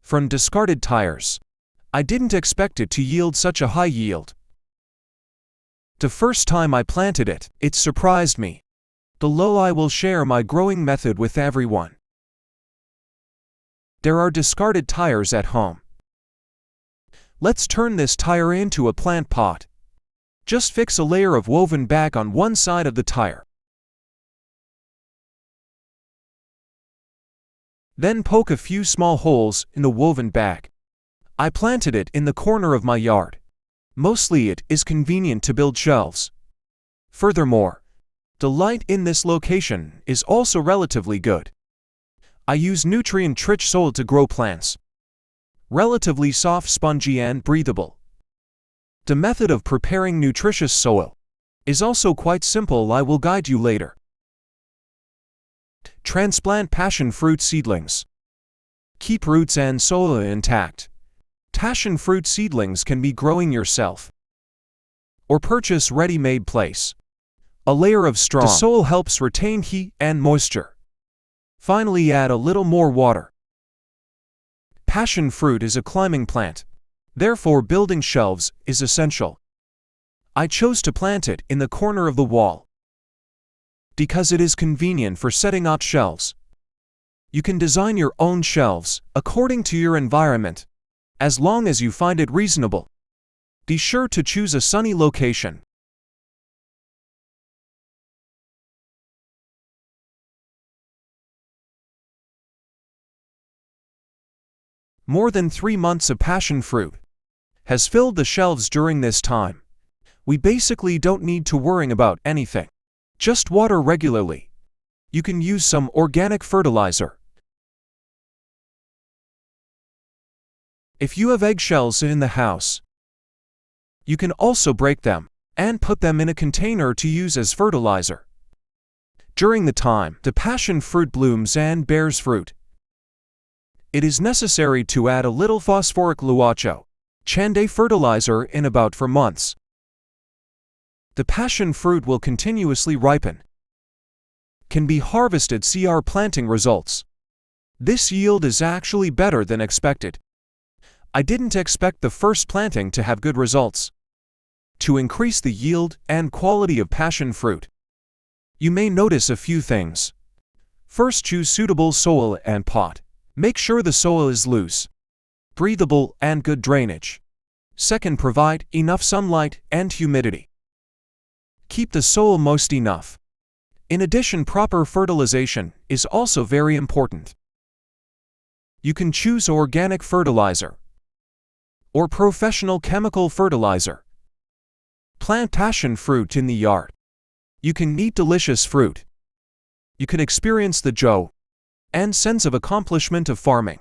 from discarded tires. I didn't expect it to yield such a high yield. The first time I planted it, it surprised me. Below I will share my growing method with everyone. There are discarded tires at home. Let's turn this tire into a plant pot. Just fix a layer of woven bag on one side of the tire. Then poke a few small holes in the woven bag. I planted it in the corner of my yard. Mostly it is convenient to build shelves. Furthermore, the light in this location is also relatively good. I use nutrient-rich soil to grow plants. Relatively soft, spongy and breathable. The method of preparing nutritious soil is also quite simple. I will guide you later. Transplant passion fruit seedlings. Keep roots and soil intact. Passion fruit seedlings can be growing yourself or purchase ready-made place. A layer of strong soil helps retain heat and moisture. Finally, add a little more water. Passion fruit is a climbing plant. Therefore, building shelves is essential. I chose to plant it in the corner of the wall because it is convenient for setting out shelves. You can design your own shelves according to your environment, as long as you find it reasonable. Be sure to choose a sunny location. More than 3 months of passion fruit has filled the shelves during this time. We basically don't need to worry about anything. Just water regularly. You can use some organic fertilizer. If you have eggshells in the house, you can also break them and put them in a container to use as fertilizer. During the time the passion fruit blooms and bears fruit, it is necessary to add a little phosphoric luacho chande fertilizer in about 4 months. The passion fruit will continuously ripen. Can be harvested. See our planting results. This yield is actually better than expected. I didn't expect the first planting to have good results. To increase the yield and quality of passion fruit, you may notice a few things. First, choose suitable soil and pot. Make sure the soil is loose, breathable, and good drainage. Second, provide enough sunlight and humidity. Keep the soil moist enough. In addition, proper fertilization is also very important. You can choose organic fertilizer or professional chemical fertilizer. Plant passion fruit in the yard. You can eat delicious fruit. You can experience the joy and sense of accomplishment of farming.